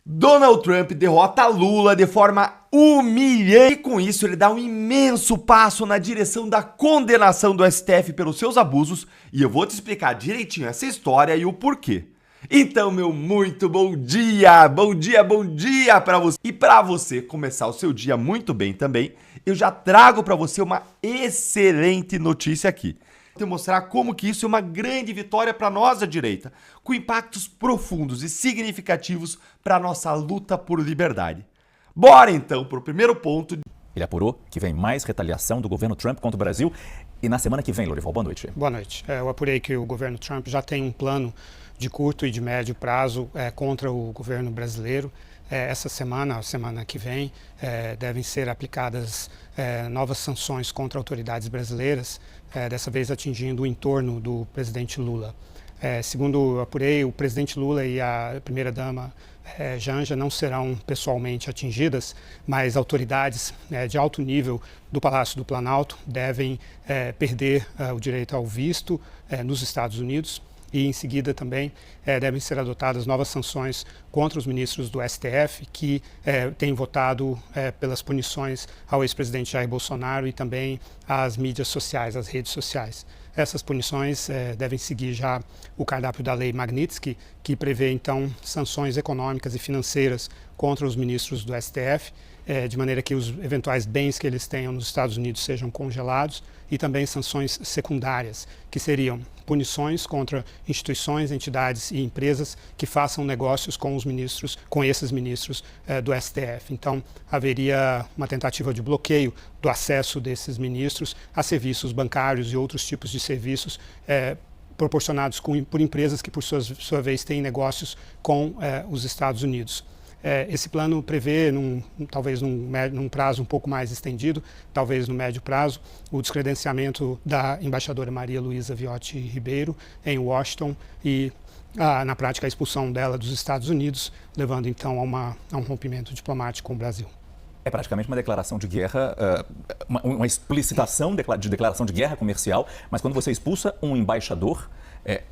Donald Trump derrota Lula de forma humilhante e com isso ele dá um imenso passo na direção da condenação do STF pelos seus abusos e eu vou te explicar direitinho essa história e o porquê. Então, meu muito bom dia para você. E para você começar o seu dia muito bem também, eu já trago para você uma excelente notícia aqui. Vou te mostrar como que isso é uma grande vitória para nós da direita, com impactos profundos e significativos para a nossa luta por liberdade. Bora então para o primeiro ponto. Ele apurou que vem mais retaliação do governo Trump contra o Brasil e na semana que vem, Lorival, boa noite. Boa noite. Eu apurei que o governo Trump já tem um plano de curto e de médio prazo contra o governo brasileiro. Essa semana, a semana que vem, devem ser aplicadas novas sanções contra autoridades brasileiras, dessa vez atingindo o entorno do presidente Lula. Segundo eu apurei, o presidente Lula e a primeira-dama Janja não serão pessoalmente atingidas, mas autoridades de alto nível do Palácio do Planalto devem perder o direito ao visto nos Estados Unidos. E em seguida também devem ser adotadas novas sanções contra os ministros do STF que têm votado pelas punições ao ex-presidente Jair Bolsonaro e também às mídias sociais, às redes sociais. Essas punições devem seguir já o cardápio da Lei Magnitsky, que prevê então sanções econômicas e financeiras contra os ministros do STF, de maneira que os eventuais bens que eles tenham nos Estados Unidos sejam congelados, e também sanções secundárias, que seriam punições contra instituições, entidades e empresas que façam negócios com esses ministros do STF. Então, haveria uma tentativa de bloqueio do acesso desses ministros a serviços bancários e outros tipos de serviços proporcionados por empresas que, por sua vez, têm negócios com os Estados Unidos. Esse plano prevê, talvez num prazo um pouco mais estendido, talvez no médio prazo, o descredenciamento da embaixadora Maria Luísa Viotti Ribeiro em Washington e, na prática, a expulsão dela dos Estados Unidos, levando então a um rompimento diplomático com o Brasil. É praticamente uma declaração de guerra, uma explicitação de declaração de guerra comercial, mas quando você expulsa um embaixador,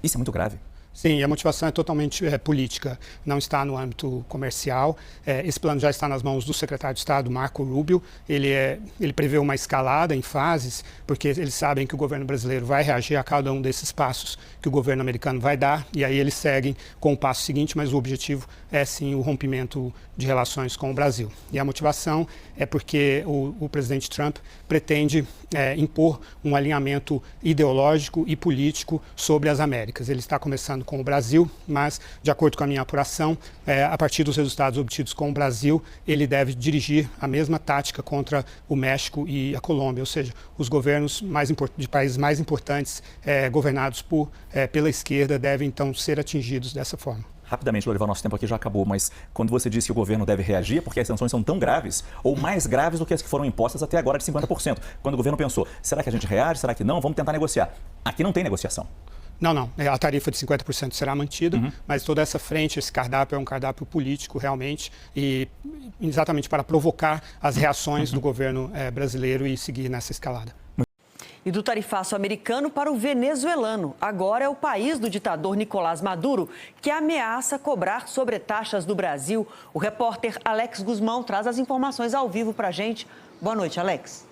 isso é muito grave. Sim, a motivação é totalmente política, não está no âmbito comercial. Esse plano já está nas mãos do secretário de Estado, Marco Rubio. Ele prevê uma escalada em fases, porque eles sabem que o governo brasileiro vai reagir a cada um desses passos que o governo americano vai dar, e aí eles seguem com o passo seguinte, mas o objetivo é sim o rompimento de relações com o Brasil. E a motivação é porque o presidente Trump pretende impor um alinhamento ideológico e político sobre as Américas. Ele está começando com o Brasil, mas, de acordo com a minha apuração, a partir dos resultados obtidos com o Brasil, ele deve dirigir a mesma tática contra o México e a Colômbia, ou seja, os governos de países mais importantes governados pela esquerda devem, então, ser atingidos dessa forma. Rapidamente, Lorival, nosso tempo aqui já acabou, mas quando você disse que o governo deve reagir, porque as sanções são tão graves, ou mais graves do que as que foram impostas até agora de 50%. Quando o governo pensou, será que a gente reage, será que não? Vamos tentar negociar. Aqui não tem negociação. Não. A tarifa de 50% será mantida, mas toda essa frente, esse cardápio é um cardápio político realmente, e exatamente para provocar as reações do governo brasileiro e seguir nessa escalada. E do tarifaço americano para o venezuelano. Agora é o país do ditador Nicolás Maduro que ameaça cobrar sobretaxas do Brasil. O repórter Alex Guzmão traz as informações ao vivo para a gente. Boa noite, Alex.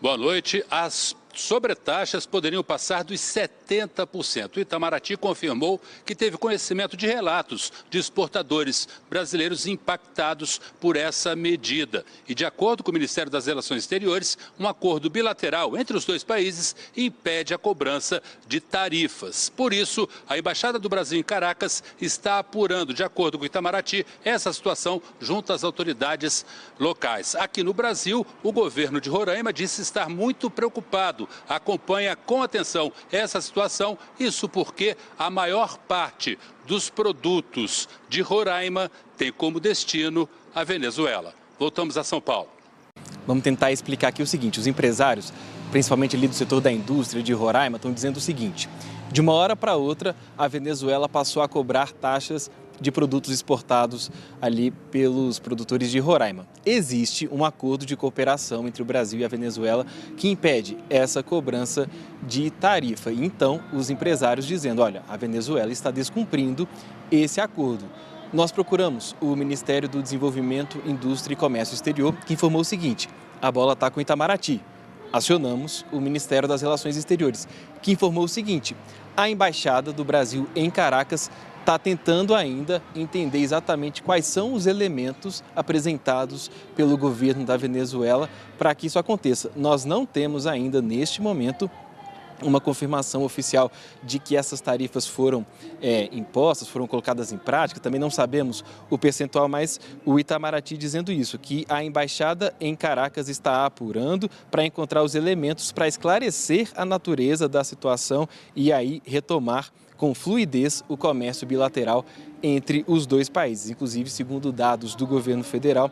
Boa noite. As sobretaxas poderiam passar dos 70%. O Itamaraty confirmou que teve conhecimento de relatos de exportadores brasileiros impactados por essa medida. E, de acordo com o Ministério das Relações Exteriores, um acordo bilateral entre os dois países impede a cobrança de tarifas. Por isso, a Embaixada do Brasil em Caracas está apurando, de acordo com o Itamaraty, essa situação junto às autoridades locais. Aqui no Brasil, o governo de Roraima disse estar muito preocupado. Acompanha com atenção essa situação, isso porque a maior parte dos produtos de Roraima tem como destino a Venezuela. Voltamos a São Paulo. Vamos tentar explicar aqui o seguinte, os empresários, principalmente ali do setor da indústria de Roraima, estão dizendo o seguinte, De uma hora para outra, a Venezuela passou a cobrar taxas de produtos exportados ali pelos produtores de Roraima. Existe um acordo de cooperação entre o Brasil e a Venezuela que impede essa cobrança de tarifa. Então, os empresários dizendo, olha, a Venezuela está descumprindo esse acordo. Nós procuramos o Ministério do Desenvolvimento, Indústria e Comércio Exterior, que informou o seguinte, a bola está com Itamaraty. Acionamos o Ministério das Relações Exteriores, que informou o seguinte, a Embaixada do Brasil em Caracas está tentando ainda entender exatamente quais são os elementos apresentados pelo governo da Venezuela para que isso aconteça. Nós não temos ainda, neste momento, uma confirmação oficial de que essas tarifas foram impostas, foram colocadas em prática. Também não sabemos o percentual, mas o Itamaraty dizendo isso, que a Embaixada em Caracas está apurando para encontrar os elementos para esclarecer a natureza da situação e aí retomar com fluidez o comércio bilateral entre os dois países. Inclusive, segundo dados do governo federal,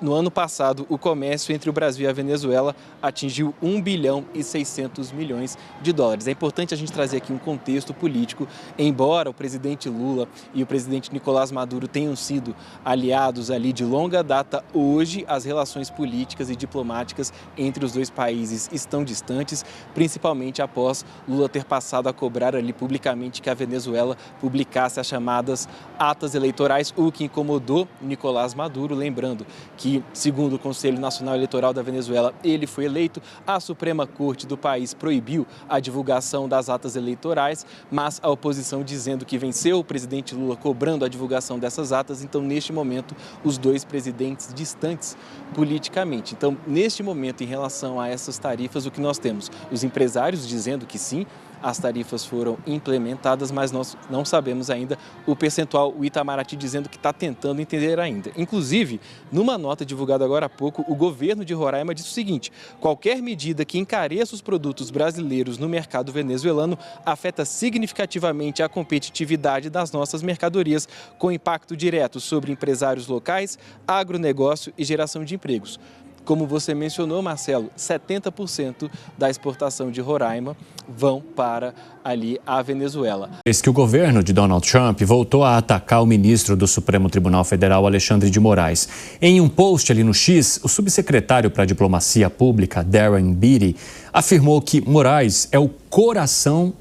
no ano passado, o comércio entre o Brasil e a Venezuela atingiu 1 bilhão e 600 milhões de dólares. É importante a gente trazer aqui um contexto político. Embora o presidente Lula e o presidente Nicolás Maduro tenham sido aliados ali de longa data, hoje as relações políticas e diplomáticas entre os dois países estão distantes, principalmente após Lula ter passado a cobrar ali publicamente que a Venezuela publicasse as chamadas atas eleitorais, o que incomodou Nicolás Maduro, lembrando que, segundo o Conselho Nacional Eleitoral da Venezuela, ele foi eleito, a Suprema Corte do país proibiu a divulgação das atas eleitorais, mas a oposição dizendo que venceu o presidente Lula cobrando a divulgação dessas atas, então neste momento os dois presidentes distantes politicamente. Então, neste momento, em relação a essas tarifas, o que nós temos? Os empresários dizendo que sim, as tarifas foram implementadas, mas nós não sabemos ainda o percentual, o Itamaraty dizendo que está tentando entender ainda. Inclusive, numa nota divulgada agora há pouco, o governo de Roraima disse o seguinte, qualquer medida que encareça os produtos brasileiros no mercado venezuelano afeta significativamente a competitividade das nossas mercadorias, com impacto direto sobre empresários locais, agronegócio e geração de empregos. Como você mencionou, Marcelo, 70% da exportação de Roraima vão para ali a Venezuela. Eis que o governo de Donald Trump voltou a atacar o ministro do Supremo Tribunal Federal, Alexandre de Moraes. Em um post ali no X, o subsecretário para a Diplomacia Pública, Darren Beatty, afirmou que Moraes é o coração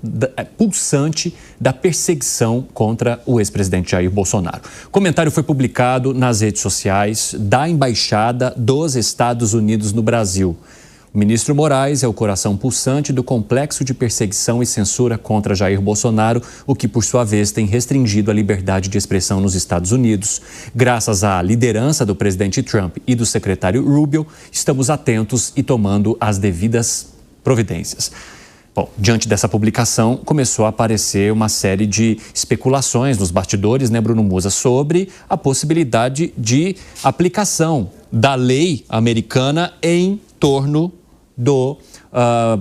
pulsante da perseguição contra o ex-presidente Jair Bolsonaro. O comentário foi publicado nas redes sociais da Embaixada dos Estados Unidos no Brasil. O ministro Moraes é o coração pulsante do complexo de perseguição e censura contra Jair Bolsonaro, o que, por sua vez, tem restringido a liberdade de expressão nos Estados Unidos. Graças à liderança do presidente Trump e do secretário Rubio, estamos atentos e tomando as devidas providências. Bom, diante dessa publicação, começou a aparecer uma série de especulações nos bastidores, né, Bruno Musa, sobre a possibilidade de aplicação da lei americana em torno do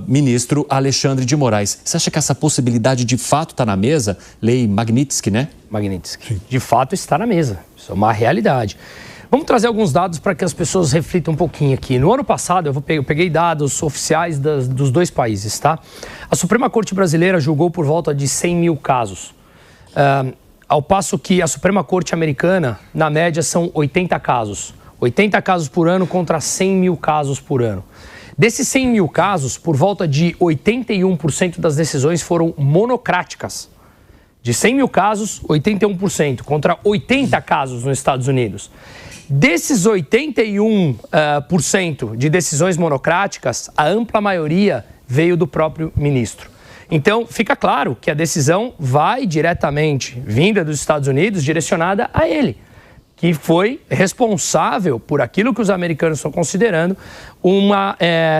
ministro Alexandre de Moraes. Você acha que essa possibilidade de fato está na mesa? Lei Magnitsky, né? Magnitsky. De fato está na mesa. Isso é uma realidade. Vamos trazer alguns dados para que as pessoas reflitam um pouquinho aqui. No ano passado, eu peguei dados oficiais dos dois países, tá? A Suprema Corte Brasileira julgou por volta de 100 mil casos. Ao passo que a Suprema Corte Americana, na média, são 80 casos. 80 casos por ano contra 100 mil casos por ano. Desses 100 mil casos, por volta de 81% das decisões foram monocráticas. De 100 mil casos, 81% contra 80 casos nos Estados Unidos. Desses 81% de decisões monocráticas, a ampla maioria veio do próprio ministro. Então, fica claro que a decisão vai diretamente, vinda dos Estados Unidos, direcionada a ele, que foi responsável por aquilo que os americanos estão considerando uma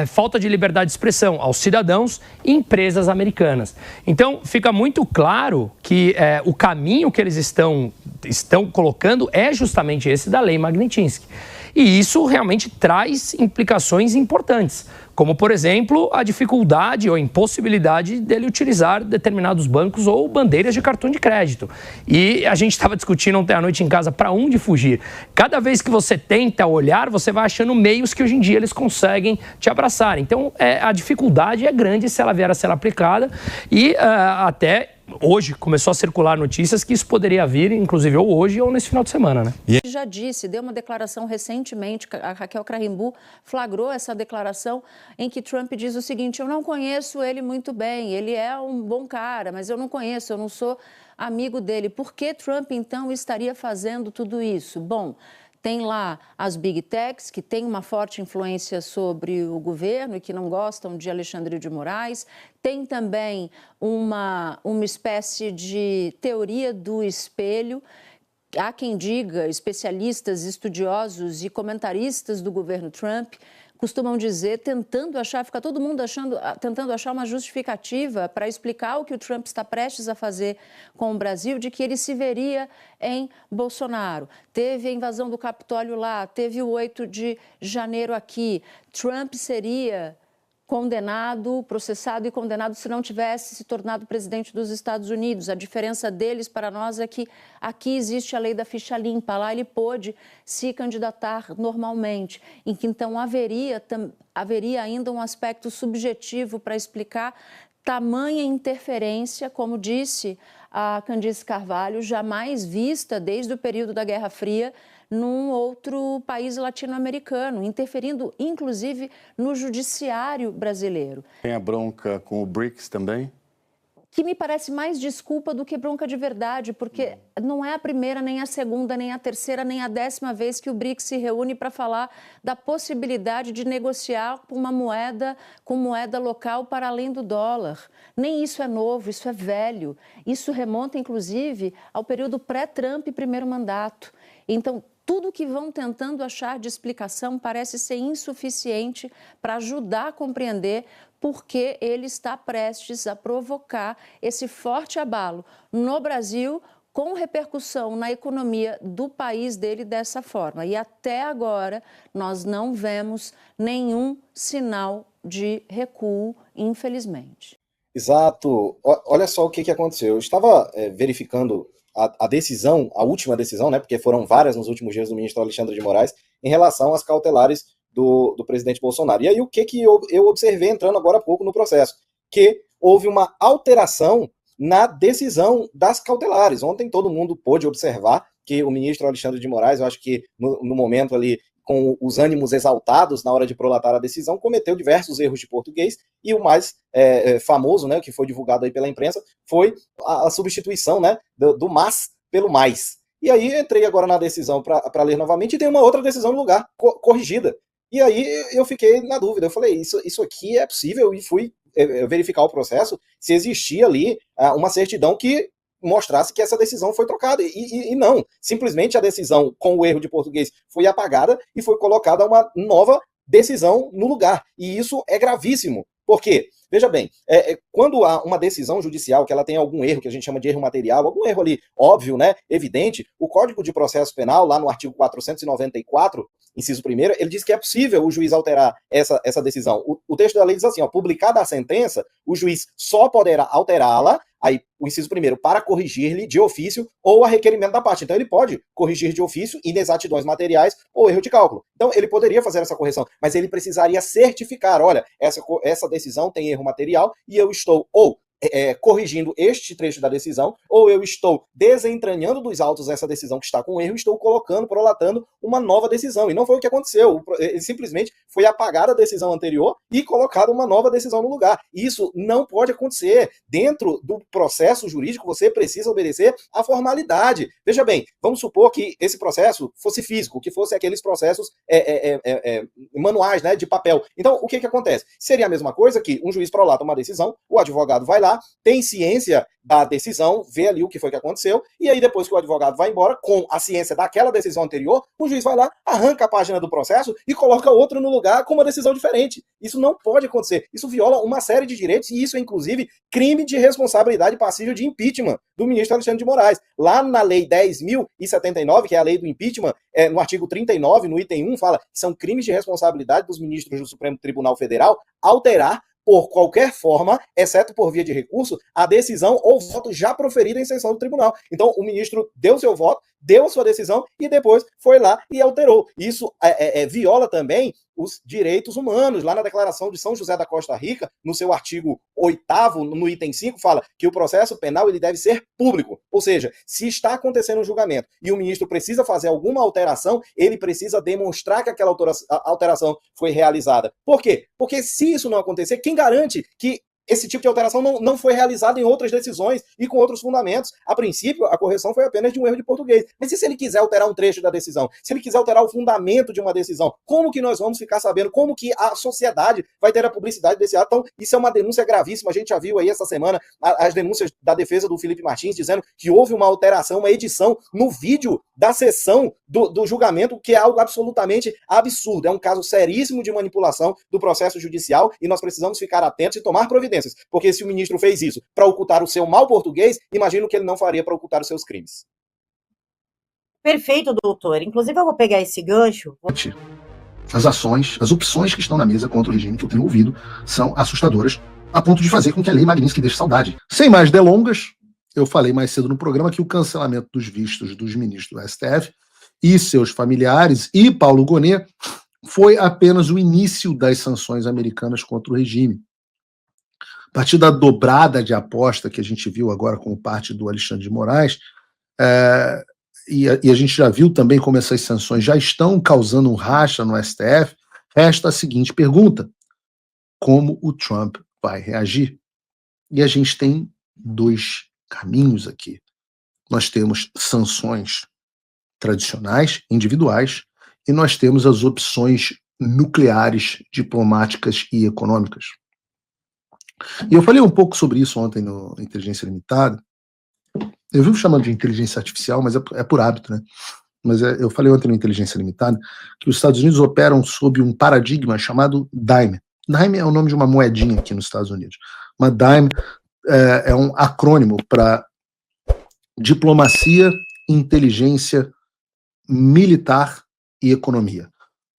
falta de liberdade de expressão aos cidadãos e empresas americanas. Então, fica muito claro que o caminho que eles estão colocando é justamente esse da lei Magnitsky. E isso realmente traz implicações importantes, como, por exemplo, a dificuldade ou impossibilidade dele utilizar determinados bancos ou bandeiras de cartão de crédito. E a gente estava discutindo ontem à noite em casa para onde fugir. Cada vez que você tenta olhar, você vai achando meios que hoje em dia eles conseguem te abraçar. Então, a dificuldade é grande se ela vier a ser aplicada e até... Hoje começou a circular notícias que isso poderia vir, inclusive, ou hoje ou nesse final de semana, né? Já disse, deu uma declaração recentemente, a Raquel Craimbu flagrou essa declaração em que Trump diz o seguinte: eu não conheço ele muito bem, ele é um bom cara, mas eu não conheço, eu não sou amigo dele. Por que Trump, então, estaria fazendo tudo isso? Bom, tem lá as Big Techs, que têm uma forte influência sobre o governo e que não gostam de Alexandre de Moraes. Tem também uma espécie de teoria do espelho. Há quem diga, especialistas, estudiosos e comentaristas do governo Trump costumam dizer, tentando achar, fica todo mundo tentando achar uma justificativa para explicar o que o Trump está prestes a fazer com o Brasil, de que ele se veria em Bolsonaro. Teve a invasão do Capitólio lá, teve o 8 de janeiro aqui. Trump seria condenado, processado e condenado se não tivesse se tornado presidente dos Estados Unidos. A diferença deles para nós é que aqui existe a lei da ficha limpa, lá ele pôde se candidatar normalmente, em que então haveria ainda um aspecto subjetivo para explicar tamanha interferência, como disse a Candice Carvalho, jamais vista desde o período da Guerra Fria, num outro país latino-americano, interferindo, inclusive, no judiciário brasileiro. Tem a bronca com o BRICS também? Que me parece mais desculpa do que bronca de verdade, porque não é a primeira, nem a segunda, nem a terceira, nem a 10ª vez que o BRICS se reúne para falar da possibilidade de negociar com moeda local para além do dólar. Nem isso é novo, isso é velho. Isso remonta, inclusive, ao período pré-Trump, primeiro mandato. Então, tudo que vão tentando achar de explicação parece ser insuficiente para ajudar a compreender por que ele está prestes a provocar esse forte abalo no Brasil, com repercussão na economia do país dele dessa forma. E até agora nós não vemos nenhum sinal de recuo, infelizmente. Exato. Olha só o que aconteceu. Eu estava verificando a decisão, a última decisão, né, porque foram várias nos últimos dias do ministro Alexandre de Moraes, em relação às cautelares do presidente Bolsonaro. E aí o que eu observei entrando agora há pouco no processo? Que houve uma alteração na decisão das cautelares. Ontem todo mundo pôde observar que o ministro Alexandre de Moraes, eu acho que no momento ali, com os ânimos exaltados na hora de prolatar a decisão, cometeu diversos erros de português, e o mais famoso, né, que foi divulgado aí pela imprensa, foi a substituição, né, do mas pelo mais. E aí entrei agora na decisão para ler novamente, e tem uma outra decisão no lugar, corrigida. E aí eu fiquei na dúvida, eu falei, isso aqui é possível? E fui verificar o processo, se existia ali uma certidão que mostrasse que essa decisão foi trocada, e não, simplesmente a decisão com o erro de português foi apagada e foi colocada uma nova decisão no lugar, e isso é gravíssimo, porque, veja bem, quando há uma decisão judicial que ela tem algum erro, que a gente chama de erro material, algum erro ali óbvio, né, evidente, o Código de Processo Penal, lá no artigo 494, inciso 1º, ele diz que é possível o juiz alterar essa decisão. O texto da lei diz assim, publicada a sentença, o juiz só poderá alterá-la, aí o inciso 1º, para corrigir-lhe de ofício ou a requerimento da parte. Então ele pode corrigir de ofício inexatidões materiais ou erro de cálculo. Então ele poderia fazer essa correção, mas ele precisaria certificar, olha, essa decisão tem erro material e eu estou corrigindo este trecho da decisão, ou eu estou desentranhando dos autos essa decisão que está com erro e estou prolatando uma nova decisão. E não foi o que aconteceu. Ele simplesmente foi apagada a decisão anterior e colocada uma nova decisão no lugar. Isso não pode acontecer. Dentro do processo jurídico, você precisa obedecer à formalidade. Veja bem, vamos supor que esse processo fosse físico, que fosse aqueles processos manuais, né, de papel. Então, o que acontece? Seria a mesma coisa que um juiz prolata uma decisão, o advogado vai lá, tem ciência da decisão, vê ali o que foi que aconteceu, e aí depois que o advogado vai embora, com a ciência daquela decisão anterior, o juiz vai lá, arranca a página do processo e coloca outro no lugar com uma decisão diferente. Isso não pode acontecer. Isso viola uma série de direitos e isso é, inclusive, crime de responsabilidade passível de impeachment do ministro Alexandre de Moraes. Lá na Lei 10.079, que é a lei do impeachment, no artigo 39, no item 1, fala que são crimes de responsabilidade dos ministros do Supremo Tribunal Federal alterar por qualquer forma, exceto por via de recurso, a decisão ou voto já proferido em sessão do tribunal. Então, o ministro deu seu voto, deu a sua decisão e depois foi lá e alterou. Isso viola também os direitos humanos. Lá na Declaração de São José da Costa Rica, no seu artigo 8º, no item 5, fala que o processo penal ele deve ser público. Ou seja, se está acontecendo um julgamento e o ministro precisa fazer alguma alteração, ele precisa demonstrar que aquela alteração foi realizada. Por quê? Porque se isso não acontecer, quem garante que esse tipo de alteração não foi realizado em outras decisões e com outros fundamentos? A princípio, a correção foi apenas de um erro de português. Mas e se ele quiser alterar um trecho da decisão? Se ele quiser alterar o fundamento de uma decisão? Como que nós vamos ficar sabendo? Como que a sociedade vai ter a publicidade desse ato? Então, isso é uma denúncia gravíssima. A gente já viu aí essa semana as denúncias da defesa do Felipe Martins dizendo que houve uma alteração, uma edição no vídeo da sessão do julgamento, que é algo absolutamente absurdo. É um caso seríssimo de manipulação do processo judicial e nós precisamos ficar atentos e tomar providências. Porque se o ministro fez isso para ocultar o seu mau português, imagino que ele não faria para ocultar os seus crimes. Perfeito, doutor. Inclusive, eu vou pegar esse gancho. As ações, as opções que estão na mesa contra o regime que eu tenho ouvido são assustadoras, a ponto de fazer com que a lei Magnitsky deixe saudade. Sem mais delongas, eu falei mais cedo no programa que o cancelamento dos vistos dos ministros do STF e seus familiares e Paulo Gonet foi apenas o início das sanções americanas contra o regime. A partir da dobrada de aposta que a gente viu agora como parte do Alexandre de Moraes, e a gente já viu também como essas sanções já estão causando um racha no STF, resta a seguinte pergunta: como o Trump vai reagir? E a gente tem dois caminhos aqui. Nós temos sanções tradicionais, individuais, e nós temos as opções nucleares, diplomáticas e econômicas. E eu falei um pouco sobre isso ontem no Inteligência Limitada. Eu vivo chamando de inteligência artificial, mas é por hábito, né? Mas eu falei ontem no Inteligência Limitada que os Estados Unidos operam sob um paradigma chamado DIME. DIME é o nome de uma moedinha aqui nos Estados Unidos. Mas DIME é um acrônimo para diplomacia, inteligência, militar e economia.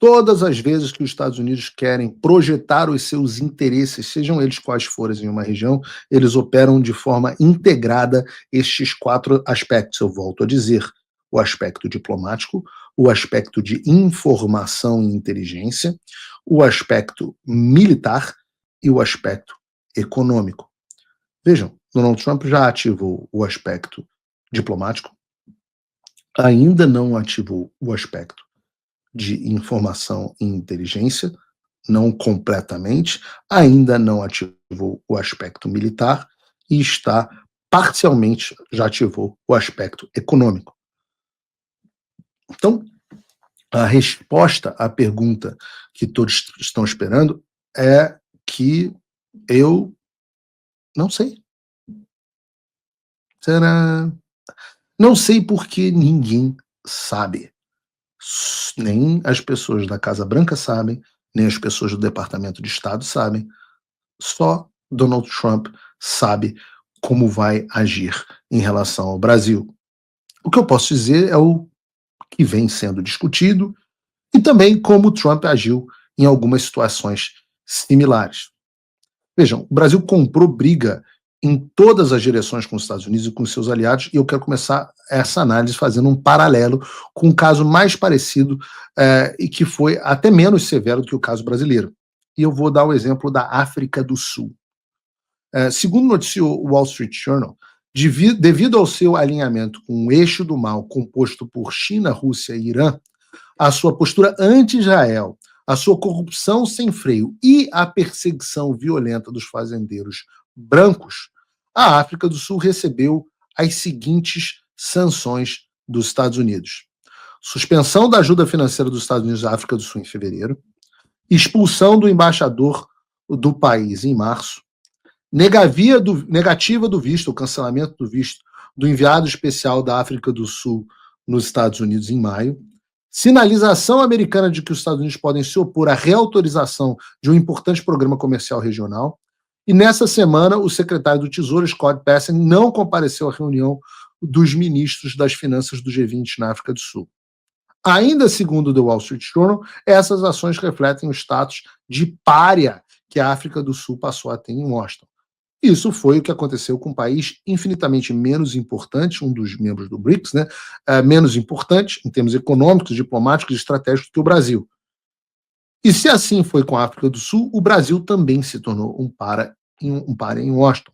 Todas as vezes que os Estados Unidos querem projetar os seus interesses, sejam eles quais forem em uma região, eles operam de forma integrada estes 4 aspectos. Eu volto a dizer: o aspecto diplomático, o aspecto de informação e inteligência, o aspecto militar e o aspecto econômico. Vejam, Donald Trump já ativou o aspecto diplomático, ainda não ativou o aspecto de informação e inteligência, não completamente, ainda não ativou o aspecto militar e está parcialmente, já ativou o aspecto econômico. Então, a resposta à pergunta que todos estão esperando é que eu não sei. Será? Não sei porque ninguém sabe. Nem as pessoas da Casa Branca sabem, nem as pessoas do Departamento de Estado sabem. Só Donald Trump sabe como vai agir em relação ao Brasil. O que eu posso dizer é o que vem sendo discutido e também como Trump agiu em algumas situações similares. Vejam, o Brasil comprou briga em todas as direções com os Estados Unidos e com seus aliados, e eu quero começar essa análise fazendo um paralelo com um caso mais parecido e que foi até menos severo do que o caso brasileiro. E eu vou dar o exemplo da África do Sul. Segundo noticiou o Wall Street Journal, devido ao seu alinhamento com o eixo do mal composto por China, Rússia e Irã, a sua postura anti-Israel, a sua corrupção sem freio e a perseguição violenta dos fazendeiros brancos, a África do Sul recebeu as seguintes sanções dos Estados Unidos: suspensão da ajuda financeira dos Estados Unidos à África do Sul em fevereiro, expulsão do embaixador do país em março, negativa do visto, o cancelamento do visto do enviado especial da África do Sul nos Estados Unidos em maio, sinalização americana de que os Estados Unidos podem se opor à reautorização de um importante programa comercial regional, e nessa semana o secretário do Tesouro, Scott Bessent, não compareceu à reunião dos ministros das finanças do G20 na África do Sul. Ainda segundo o The Wall Street Journal, essas ações refletem o status de pária que a África do Sul passou a ter em Washington. Isso foi o que aconteceu com um país infinitamente menos importante, um dos membros do BRICS, né, menos importante em termos econômicos, diplomáticos e estratégicos que o Brasil. E se assim foi com a África do Sul, o Brasil também se tornou um pária em Washington.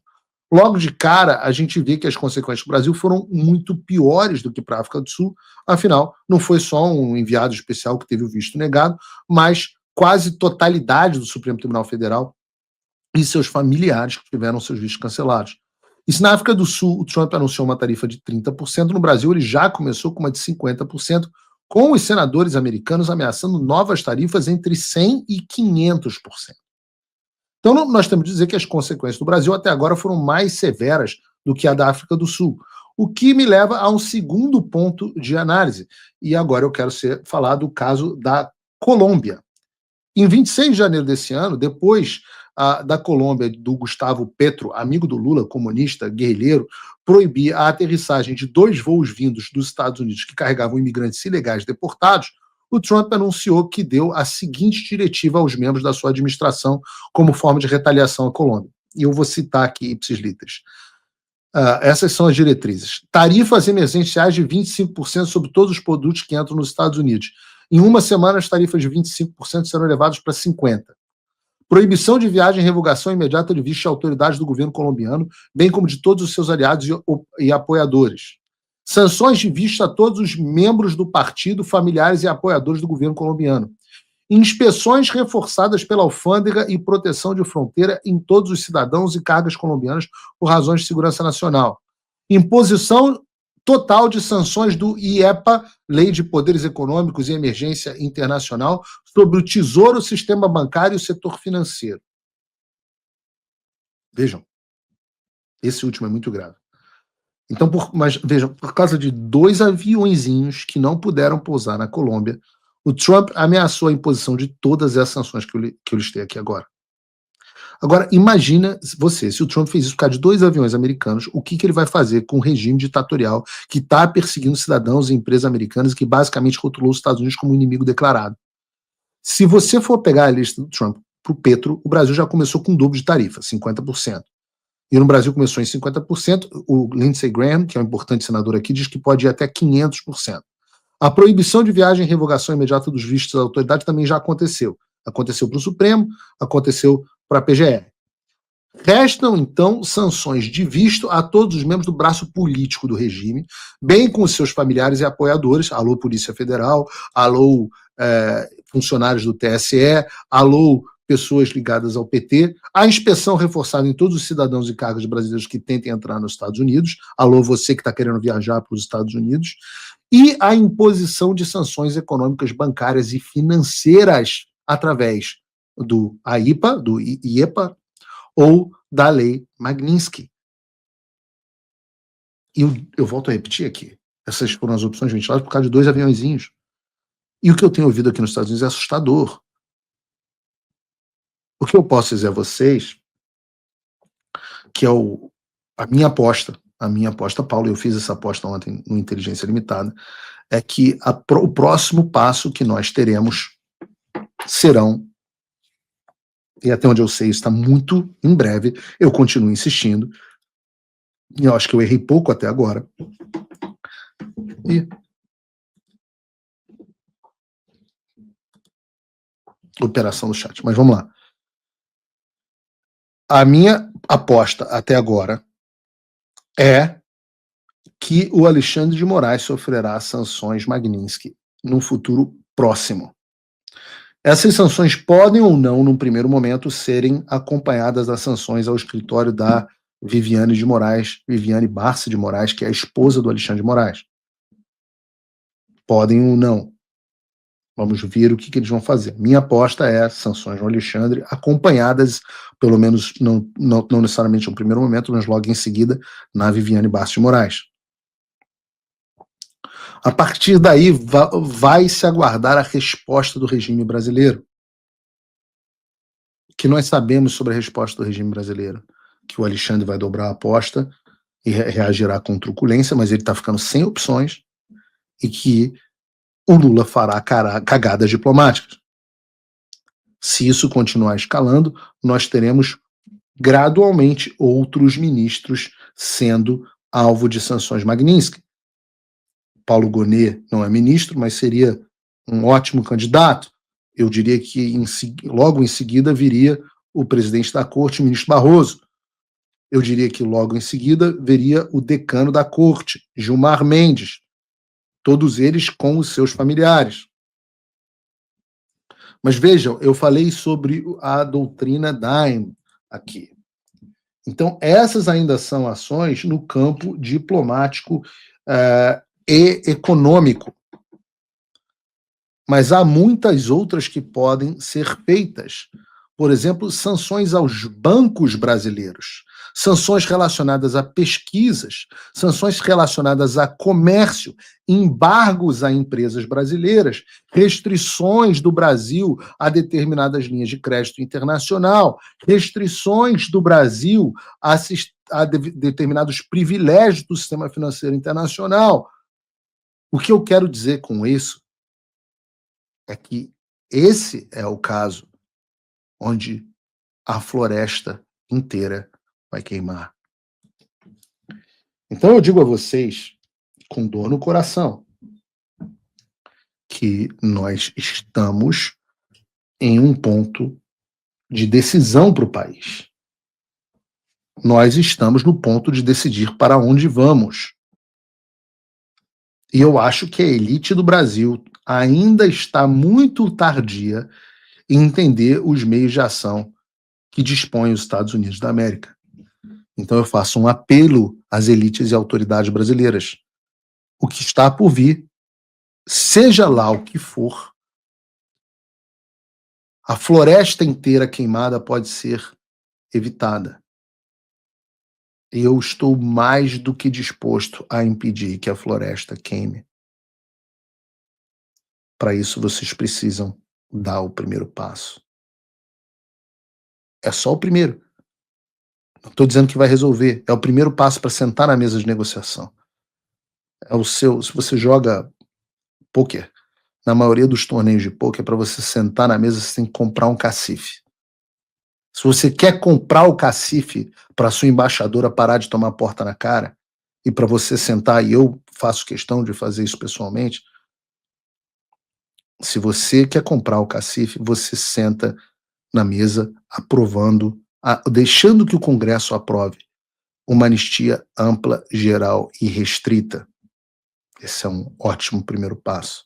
Logo de cara, a gente vê que as consequências do Brasil foram muito piores do que para a África do Sul. Afinal, não foi só um enviado especial que teve o visto negado, mas quase totalidade do Supremo Tribunal Federal e seus familiares que tiveram seus vistos cancelados. E se na África do Sul o Trump anunciou uma tarifa de 30%, no Brasil ele já começou com uma de 50%, com os senadores americanos ameaçando novas tarifas entre 100% e 500%. Então nós temos que dizer que as consequências do Brasil até agora foram mais severas do que a da África do Sul, o que me leva a um segundo ponto de análise. E agora eu quero falar do caso da Colômbia. Em 26 de janeiro desse ano, depois da Colômbia, do Gustavo Petro, amigo do Lula, comunista, guerrilheiro, proibir a aterrissagem de 2 voos vindos dos Estados Unidos que carregavam imigrantes ilegais deportados, o Trump anunciou que deu a seguinte diretiva aos membros da sua administração como forma de retaliação à Colômbia. E eu vou citar aqui ipsis literis. Essas são as diretrizes. Tarifas emergenciais de 25% sobre todos os produtos que entram nos Estados Unidos. Em uma semana, as tarifas de 25% serão elevadas para 50%. Proibição de viagem e revogação imediata de visto de autoridades do governo colombiano, bem como de todos os seus aliados e apoiadores. Sanções de visto a todos os membros do partido, familiares e apoiadores do governo colombiano. Inspeções reforçadas pela alfândega e proteção de fronteira em todos os cidadãos e cargas colombianas por razões de segurança nacional. Imposição total de sanções do IEPA, Lei de Poderes Econômicos e Emergência Internacional, sobre o Tesouro, o sistema bancário e o setor financeiro. Vejam, esse último é muito grave. Então, mas vejam, por causa de 2 aviõezinhos que não puderam pousar na Colômbia, o Trump ameaçou a imposição de todas essas sanções que eu listei aqui agora. Agora, imagina você, se o Trump fez isso por causa de 2 aviões americanos, o que ele vai fazer com o regime ditatorial que está perseguindo cidadãos e empresas americanas e que basicamente rotulou os Estados Unidos como um inimigo declarado. Se você for pegar a lista do Trump para o Petro, o Brasil já começou com um dobro de tarifa, 50%. E no Brasil começou em 50%, o Lindsey Graham, que é um importante senador aqui, diz que pode ir até 500%. A proibição de viagem e revogação imediata dos vistos da autoridade também já aconteceu. Aconteceu para o Supremo, aconteceu para a PGR. Restam, então, sanções de visto a todos os membros do braço político do regime, bem com os seus familiares e apoiadores, alô Polícia Federal, alô funcionários do TSE, alô pessoas ligadas ao PT, a inspeção reforçada em todos os cidadãos e cargos brasileiros que tentem entrar nos Estados Unidos, alô você que está querendo viajar para os Estados Unidos, e a imposição de sanções econômicas, bancárias e financeiras através do AIPA, do IEPA, ou da Lei Magnitsky. E eu volto a repetir aqui, essas foram as opções ventiladas por causa de 2 aviõezinhos. E o que eu tenho ouvido aqui nos Estados Unidos é assustador. O que eu posso dizer a vocês, que é a minha aposta, Paulo, eu fiz essa aposta ontem no Inteligência Limitada, é que o próximo passo que nós teremos serão, e até onde eu sei isso está muito em breve, eu continuo insistindo, e eu acho que eu errei pouco até agora, e operação do chat, mas vamos lá. A minha aposta até agora é que o Alexandre de Moraes sofrerá sanções Magnitsky no futuro próximo. Essas sanções podem ou não, num primeiro momento, serem acompanhadas das sanções ao escritório da Viviane Barça de Moraes, que é a esposa do Alexandre de Moraes. Podem ou não. Vamos ver o que eles vão fazer. Minha aposta é sanções no Alexandre, acompanhadas, pelo menos não necessariamente no primeiro momento, mas logo em seguida, na Viviane Bastos de Moraes. A partir daí, vai se aguardar a resposta do regime brasileiro. O que nós sabemos sobre a resposta do regime brasileiro? Que o Alexandre vai dobrar a aposta e reagirá com truculência, mas ele está ficando sem opções, e que o Lula fará cagadas diplomáticas. Se isso continuar escalando, nós teremos gradualmente outros ministros sendo alvo de sanções Magnitsky. Paulo Gonet não é ministro, mas seria um ótimo candidato. Eu diria que logo em seguida viria o presidente da corte, o ministro Barroso. Eu diria que logo em seguida viria o decano da corte, Gilmar Mendes. Todos eles com os seus familiares. Mas vejam, eu falei sobre a doutrina Daim aqui. Então, essas ainda são ações no campo diplomático e econômico. Mas há muitas outras que podem ser feitas. Por exemplo, sanções aos bancos brasileiros, sanções relacionadas a pesquisas, sanções relacionadas a comércio, embargos a empresas brasileiras, restrições do Brasil a determinadas linhas de crédito internacional, restrições do Brasil a determinados privilégios do sistema financeiro internacional. O que eu quero dizer com isso é que esse é o caso onde a floresta inteira vai queimar. Então eu digo a vocês, com dor no coração, que nós estamos em um ponto de decisão para o país. Nós estamos no ponto de decidir para onde vamos. E eu acho que a elite do Brasil ainda está muito tardia em entender os meios de ação que dispõem os Estados Unidos da América. Então eu faço um apelo às elites e autoridades brasileiras. O que está por vir, seja lá o que for, a floresta inteira queimada pode ser evitada. E eu estou mais do que disposto a impedir que a floresta queime. Para isso vocês precisam dar o primeiro passo. É só o primeiro. Não estou dizendo que vai resolver. É o primeiro passo para sentar na mesa de negociação. Se você joga pôquer, na maioria dos torneios de pôquer, para você sentar na mesa, você tem que comprar um cacife. Se você quer comprar o cacife para sua embaixadora parar de tomar porta na cara, e para você sentar, e eu faço questão de fazer isso pessoalmente, se você quer comprar o cacife, você senta na mesa aprovando, deixando que o Congresso aprove uma anistia ampla, geral e restrita. Esse é um ótimo primeiro passo.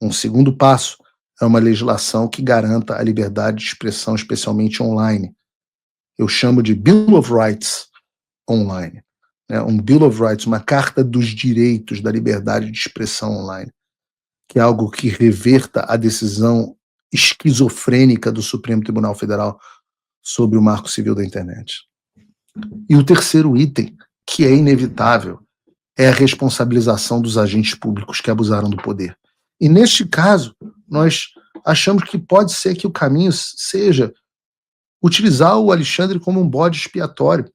Um segundo passo é uma legislação que garanta a liberdade de expressão, especialmente online. Eu chamo de Bill of Rights online. Um Bill of Rights, uma carta dos direitos da liberdade de expressão online, que é algo que reverta a decisão esquizofrênica do Supremo Tribunal Federal sobre o Marco Civil da Internet. E o terceiro item, que é inevitável, é a responsabilização dos agentes públicos que abusaram do poder. E neste caso, nós achamos que pode ser que o caminho seja utilizar o Alexandre como um bode expiatório.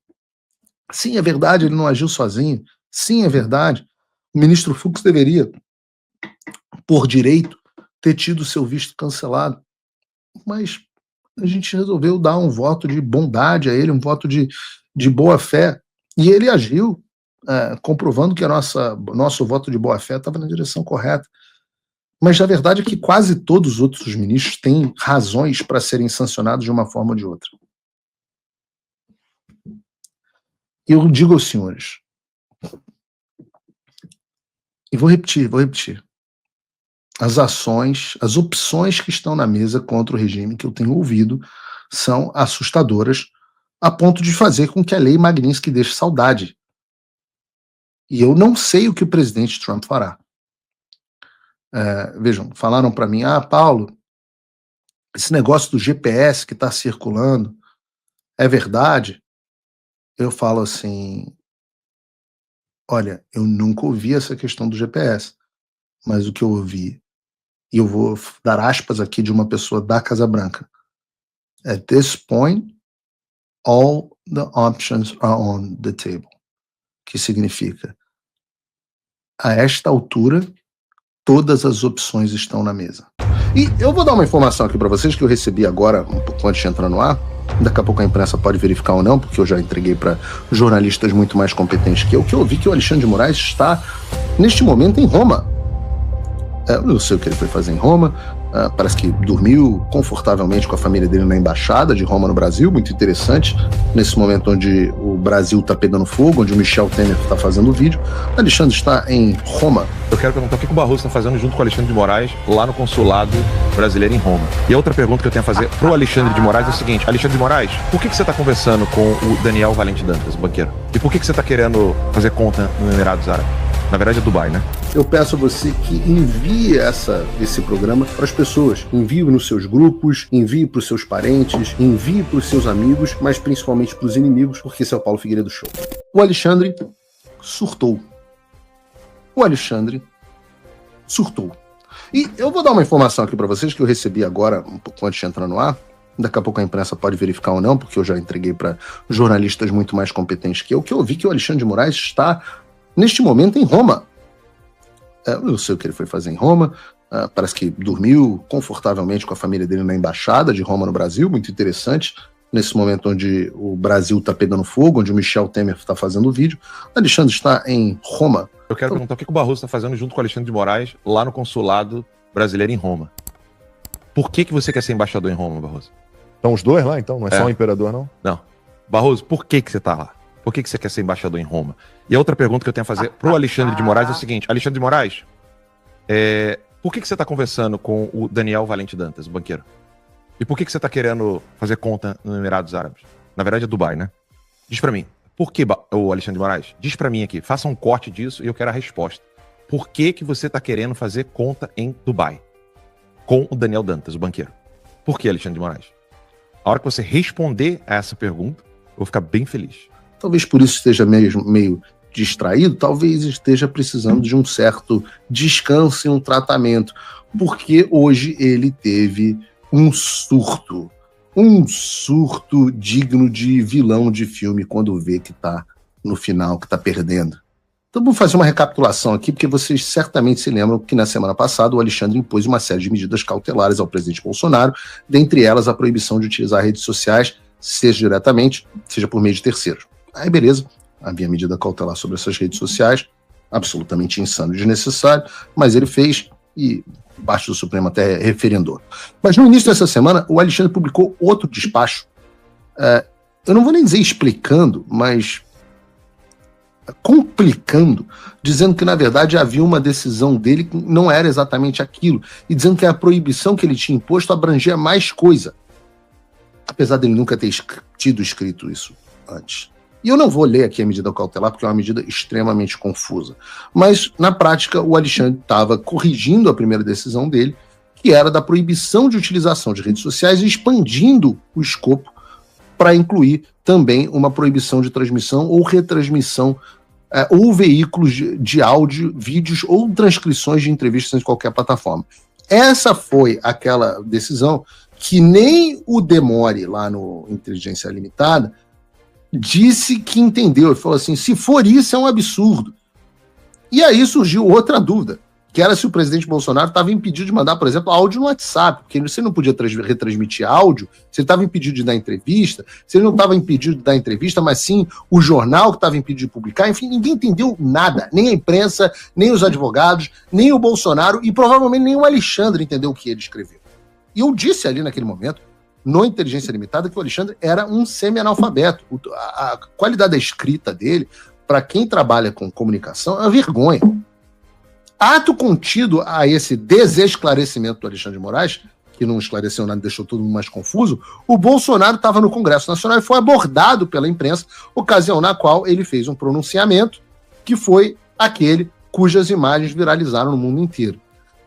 Sim, é verdade, ele não agiu sozinho. Sim, é verdade. O ministro Fux deveria, por direito, ter tido seu visto cancelado. Mas a gente resolveu dar um voto de bondade a ele, um voto de boa-fé. E ele agiu, comprovando que nosso voto de boa-fé estava na direção correta. Mas a verdade é que quase todos os outros ministros têm razões para serem sancionados de uma forma ou de outra. Eu digo aos senhores, e vou repetir, as opções que estão na mesa contra o regime que eu tenho ouvido são assustadoras, a ponto de fazer com que a lei Magnitsky deixe saudade. E eu não sei o que o presidente Trump fará. Vejam, falaram para mim, Paulo, esse negócio do GPS que está circulando é verdade? Eu falo assim, olha, eu nunca ouvi essa questão do GPS, mas o que eu ouvi, e eu vou dar aspas aqui de uma pessoa da Casa Branca, at this point, all the options are on the table. Que significa, a esta altura, todas as opções estão na mesa. E eu vou dar uma informação aqui para vocês que eu recebi agora, um pouco antes de entrar no ar. Daqui a pouco a imprensa pode verificar ou não, porque eu já entreguei para jornalistas muito mais competentes que eu ouvi que o Alexandre de Moraes está, neste momento, em Roma. Eu não sei o que ele foi fazer em Roma, parece que dormiu confortavelmente com a família dele na embaixada de Roma no Brasil, muito interessante, nesse momento onde o Brasil está pegando fogo, onde o Michel Temer está fazendo o vídeo. O Alexandre está em Roma. Eu quero perguntar o que o Barroso está fazendo junto com o Alexandre de Moraes lá no consulado brasileiro em Roma. E a outra pergunta que eu tenho a fazer pro Alexandre de Moraes é a seguinte: Alexandre de Moraes, por que você está conversando com o Daniel Valente Dantas, o banqueiro? E por que você está querendo fazer conta no Emirados Árabes? Na verdade é Dubai, né? Eu peço a você que envie esse programa para as pessoas. Envie nos seus grupos, envie para os seus parentes, envie para os seus amigos, mas principalmente para os inimigos, porque esse é o Paulo Figueiredo Show. O Alexandre surtou. O Alexandre surtou. E eu vou dar uma informação aqui para vocês que eu recebi agora, um pouco antes de entrar no ar. Daqui a pouco a imprensa pode verificar ou não, porque eu já entreguei para jornalistas muito mais competentes que eu ouvi que o Alexandre de Moraes está, neste momento, em Roma. Eu não sei o que ele foi fazer em Roma, parece que dormiu confortavelmente com a família dele na embaixada de Roma no Brasil, muito interessante, nesse momento onde o Brasil está pegando fogo, onde o Michel Temer está fazendo o vídeo. O Alexandre está em Roma. Eu quero perguntar o que o Barroso está fazendo junto com o Alexandre de Moraes lá no consulado brasileiro em Roma. Por que você quer ser embaixador em Roma, Barroso? Estão os dois lá, então? Não é só o imperador, não? Não. Barroso, por que você está lá? Por que você quer ser embaixador em Roma? E a outra pergunta que eu tenho a fazer pro Alexandre de Moraes é a seguinte: Alexandre de Moraes, por que você está conversando com o Daniel Valente Dantas, o banqueiro? E por que você está querendo fazer conta no Emirados Árabes? Na verdade é Dubai, né? Diz pra mim, por que, o Alexandre de Moraes? Diz pra mim aqui, faça um corte disso e eu quero a resposta. Por que você está querendo fazer conta em Dubai? Com o Daniel Dantas, o banqueiro. Por que, Alexandre de Moraes? A hora que você responder a essa pergunta, eu vou ficar bem feliz. Talvez por isso esteja meio distraído, talvez esteja precisando de um certo descanso e um tratamento, porque hoje ele teve um surto digno de vilão de filme quando vê que tá no final, que tá perdendo. Então vou fazer uma recapitulação aqui, porque vocês certamente se lembram que na semana passada o Alexandre impôs uma série de medidas cautelares ao presidente Bolsonaro, dentre elas a proibição de utilizar redes sociais, seja diretamente, seja por meio de terceiros. Aí beleza, havia medida cautelar sobre essas redes sociais, absolutamente insano e desnecessário, mas ele fez e parte do Supremo até referendou. Mas no início dessa semana, o Alexandre publicou outro despacho, eu não vou nem dizer explicando, mas complicando, dizendo que na verdade havia uma decisão dele que não era exatamente aquilo, e dizendo que a proibição que ele tinha imposto abrangia mais coisa, apesar dele nunca ter tido escrito isso antes. E eu não vou ler aqui a medida cautelar, porque é uma medida extremamente confusa. Mas, na prática, o Alexandre estava corrigindo a primeira decisão dele, que era da proibição de utilização de redes sociais, e expandindo o escopo para incluir também uma proibição de transmissão ou retransmissão ou veículos de áudio, vídeos ou transcrições de entrevistas em qualquer plataforma. Essa foi aquela decisão que nem o Demore, lá no Inteligência Limitada, disse que entendeu. Ele falou assim, se for isso é um absurdo. E aí surgiu outra dúvida, que era se o presidente Bolsonaro estava impedido de mandar, por exemplo, áudio no WhatsApp, porque você não podia retransmitir áudio, se ele estava impedido de dar entrevista, se ele não estava impedido de dar entrevista, mas sim o jornal que estava impedido de publicar, enfim, ninguém entendeu nada, nem a imprensa, nem os advogados, nem o Bolsonaro e provavelmente nem o Alexandre entendeu o que ele escreveu. E eu disse ali naquele momento, no Inteligência Limitada, que o Alexandre era um semi-analfabeto. A qualidade da escrita dele, para quem trabalha com comunicação, é uma vergonha. Ato contido a esse desesclarecimento do Alexandre de Moraes, que não esclareceu nada, deixou todo mundo mais confuso, o Bolsonaro estava no Congresso Nacional e foi abordado pela imprensa, ocasião na qual ele fez um pronunciamento, que foi aquele cujas imagens viralizaram no mundo inteiro.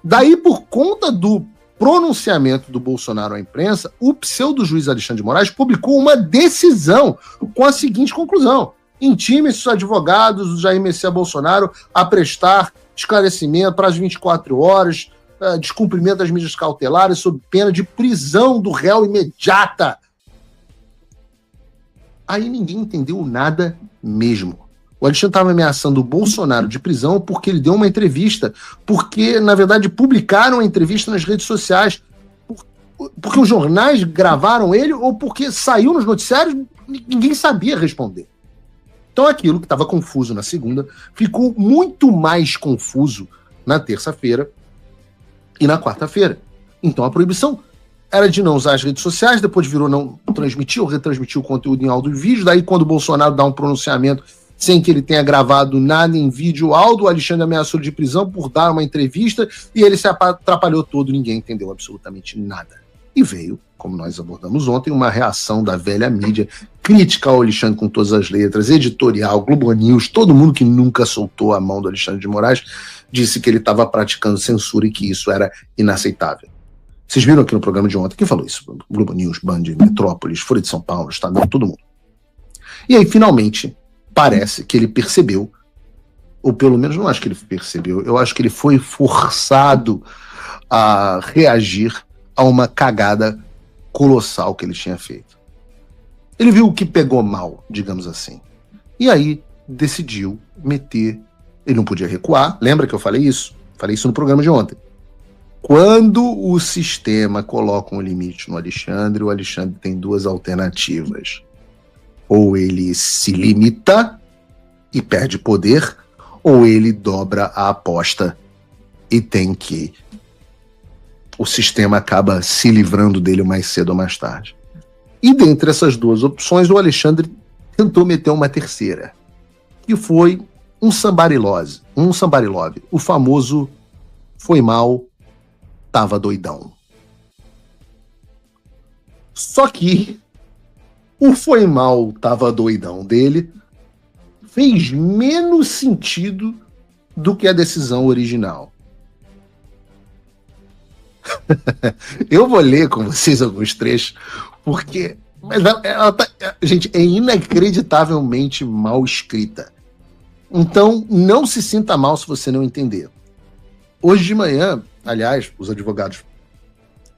Daí, por conta do pronunciamento do Bolsonaro à imprensa, o pseudo-juiz Alexandre de Moraes publicou uma decisão com a seguinte conclusão: intime seus advogados do Jair Messias Bolsonaro a prestar esclarecimento, prazo de 24 horas, descumprimento das medidas cautelares sob pena de prisão do réu imediata. Aí ninguém entendeu nada mesmo. O Alexandre estava ameaçando o Bolsonaro de prisão porque ele deu uma entrevista, porque, na verdade, publicaram a entrevista nas redes sociais, porque os jornais gravaram ele ou porque saiu nos noticiários, ninguém sabia responder. Então aquilo que estava confuso na segunda ficou muito mais confuso na terça-feira e na quarta-feira. Então a proibição era de não usar as redes sociais, depois virou não transmitir ou retransmitir o conteúdo em áudio e vídeo. Daí quando o Bolsonaro dá um pronunciamento sem que ele tenha gravado nada em vídeo ou áudio, o Alexandre ameaçou de prisão por dar uma entrevista e ele se atrapalhou todo, ninguém entendeu absolutamente nada. E veio, como nós abordamos ontem, uma reação da velha mídia, crítica ao Alexandre com todas as letras, editorial, Globo News, todo mundo que nunca soltou a mão do Alexandre de Moraes disse que ele estava praticando censura e que isso era inaceitável. Vocês viram aqui no programa de ontem, quem falou isso? Globo News, Band, Metrópolis, Folha de São Paulo, Estadão, todo mundo. E aí, finalmente, parece que ele percebeu, ou pelo menos não acho que ele percebeu, eu acho que ele foi forçado a reagir a uma cagada colossal que ele tinha feito. Ele viu o que pegou mal, digamos assim. E aí decidiu meter. Ele não podia recuar. Lembra que eu falei isso? Falei isso no programa de ontem. Quando o sistema coloca um limite no Alexandre, o Alexandre tem duas alternativas. Ou ele se limita e perde poder, ou ele dobra a aposta e tem que... o sistema acaba se livrando dele mais cedo ou mais tarde. E dentre essas duas opções, o Alexandre tentou meter uma terceira, que foi um somebody love, o famoso foi mal, tava doidão. Só que o foi mal, tava doidão dele fez menos sentido do que a decisão original. Eu vou ler com vocês alguns trechos, porque ela tá, gente, é inacreditavelmente mal escrita. Então, não se sinta mal se você não entender. Hoje de manhã, aliás, os advogados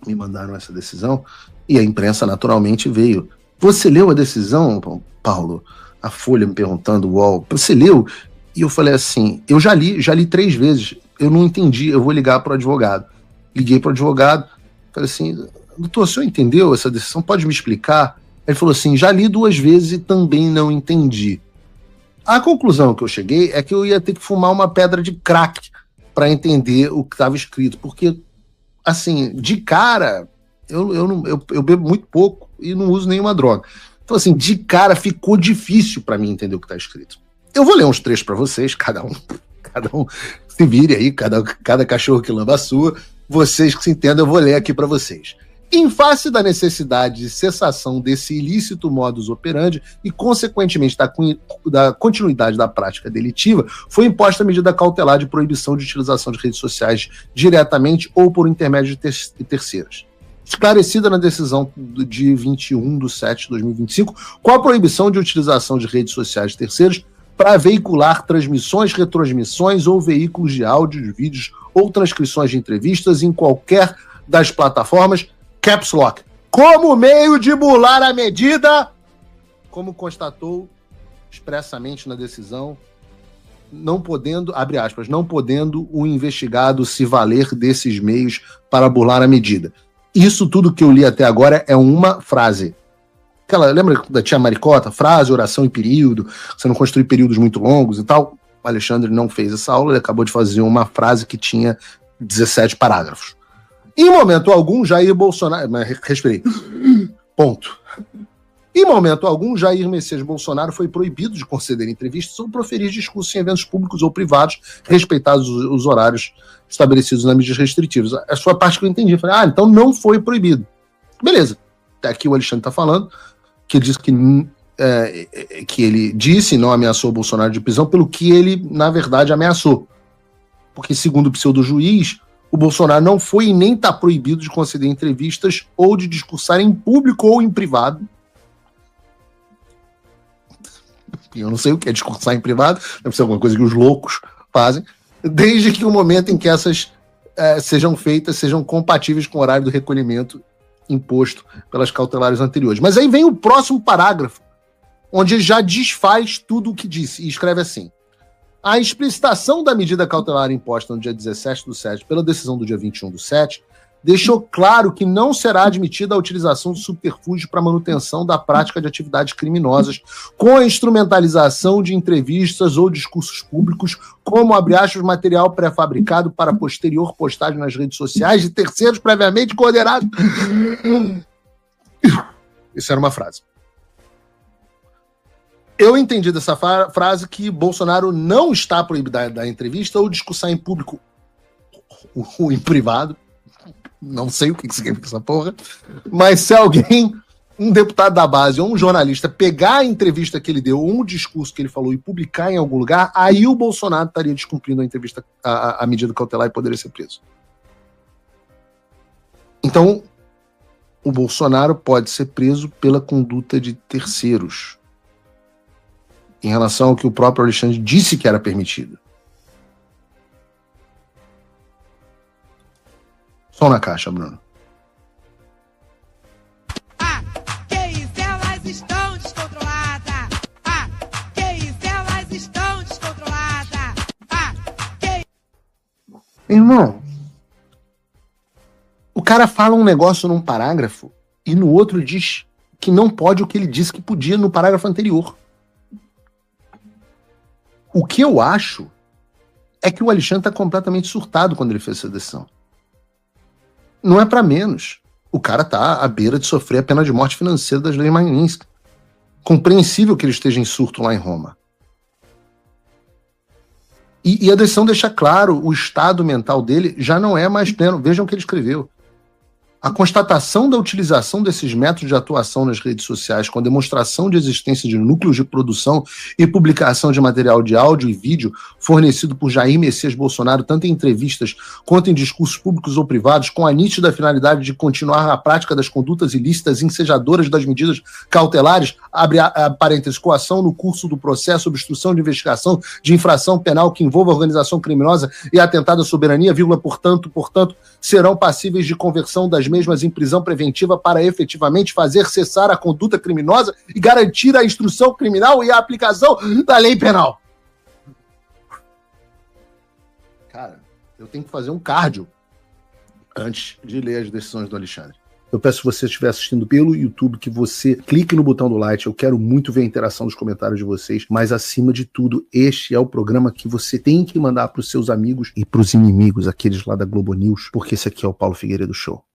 me mandaram essa decisão e a imprensa naturalmente veio. Você leu a decisão, Paulo? A Folha me perguntando, UOL, você leu? E eu falei assim, eu já li 3 vezes, eu não entendi, eu vou ligar para o advogado. Liguei para o advogado, falei assim, doutor, o senhor entendeu essa decisão? Pode me explicar? Ele falou assim, já li 2 vezes e também não entendi. A conclusão que eu cheguei é que eu ia ter que fumar uma pedra de crack para entender o que estava escrito, porque, assim, de cara, eu bebo muito pouco e não uso nenhuma droga. Então, assim, de cara ficou difícil para mim entender o que está escrito. Eu vou ler uns trechos para vocês, cada um se vire aí, cada cachorro que lamba a sua. Vocês que se entendam, eu vou ler aqui para vocês. Em face da necessidade de cessação desse ilícito modus operandi e, consequentemente, da continuidade da prática delitiva, foi imposta a medida cautelar de proibição de utilização de redes sociais diretamente ou por intermédio de terceiros. Esclarecida na decisão de 21/7/2025, com a proibição de utilização de redes sociais de terceiros para veicular transmissões, retransmissões ou veículos de áudios, vídeos ou transcrições de entrevistas em qualquer das plataformas, Caps Lock, como meio de burlar a medida, como constatou expressamente na decisão, não podendo, abre aspas, não podendo o investigado se valer desses meios para burlar a medida. Isso tudo que eu li até agora é uma frase. Lembra da tia Maricota? Frase, oração e período, você não construir períodos muito longos e tal. O Alexandre não fez essa aula, ele acabou de fazer uma frase que tinha 17 parágrafos. Em momento algum, Jair Bolsonaro... Respirei. Ponto. Em momento algum, Jair Messias Bolsonaro foi proibido de conceder entrevistas ou proferir discursos em eventos públicos ou privados, respeitados os horários estabelecidos nas medidas restritivas. A sua parte que eu entendi. Eu falei, então não foi proibido. Beleza. Até aqui o Alexandre está falando, que ele disse que ele disse e não ameaçou o Bolsonaro de prisão pelo que ele, na verdade, ameaçou. Porque, segundo o pseudo-juiz, O Bolsonaro não foi e nem está proibido de conceder entrevistas ou de discursar em público ou em privado. Eu não sei o que é discursar em privado, deve ser alguma coisa que os loucos fazem, desde que o momento em que essas sejam feitas sejam compatíveis com o horário do recolhimento imposto pelas cautelares anteriores. Mas aí vem o próximo parágrafo, onde ele já desfaz tudo o que disse, e escreve assim: a explicitação da medida cautelar imposta no dia 17/7 pela decisão do dia 21/7 deixou claro que não será admitida a utilização de subterfúgio para manutenção da prática de atividades criminosas com a instrumentalização de entrevistas ou discursos públicos, como, abre aspas, material pré-fabricado para posterior postagem nas redes sociais de terceiros previamente coordenados. Isso era uma frase. Eu entendi dessa frase que Bolsonaro não está proibido da entrevista ou discussar em público ou em privado. Não sei o que significa essa porra, mas se alguém, um deputado da base ou um jornalista, pegar a entrevista que ele deu ou um discurso que ele falou e publicar em algum lugar, aí o Bolsonaro estaria descumprindo a entrevista, a medida cautelar, e poderia ser preso. Então, o Bolsonaro pode ser preso pela conduta de terceiros, em relação ao que o próprio Alexandre disse que era permitido. Som na caixa, Bruno. Que isso, elas estão descontroladas. Que isso, elas estão descontroladas. Irmão, o cara fala um negócio num parágrafo e no outro diz que não pode o que ele disse que podia no parágrafo anterior. O que eu acho é que o Alexandre está completamente surtado quando ele fez essa decisão. Não é para menos. O cara tá à beira de sofrer a pena de morte financeira das leis Magnitsky. Compreensível que ele esteja em surto lá em Roma. E a decisão deixa claro, o estado mental dele já não é mais pleno. Vejam o que ele escreveu. A constatação da utilização desses métodos de atuação nas redes sociais com a demonstração de existência de núcleos de produção e publicação de material de áudio e vídeo fornecido por Jair Messias Bolsonaro, tanto em entrevistas quanto em discursos públicos ou privados, com a nítida finalidade de continuar a prática das condutas ilícitas ensejadoras das medidas cautelares, abre parênteses, coação no curso do processo, obstrução de investigação de infração penal que envolva organização criminosa e atentado à soberania, portanto, serão passíveis de conversão das mesmas em prisão preventiva para efetivamente fazer cessar a conduta criminosa e garantir a instrução criminal e a aplicação da lei penal. Cara, eu tenho que fazer um cardio antes de ler as decisões do Alexandre. Eu peço, se você estiver assistindo pelo YouTube, que você clique no botão do like. Eu quero muito ver a interação dos comentários de vocês, mas acima de tudo, este é o programa que você tem que mandar para os seus amigos e para os inimigos, aqueles lá da Globo News, porque esse aqui é o Paulo Figueiredo Show.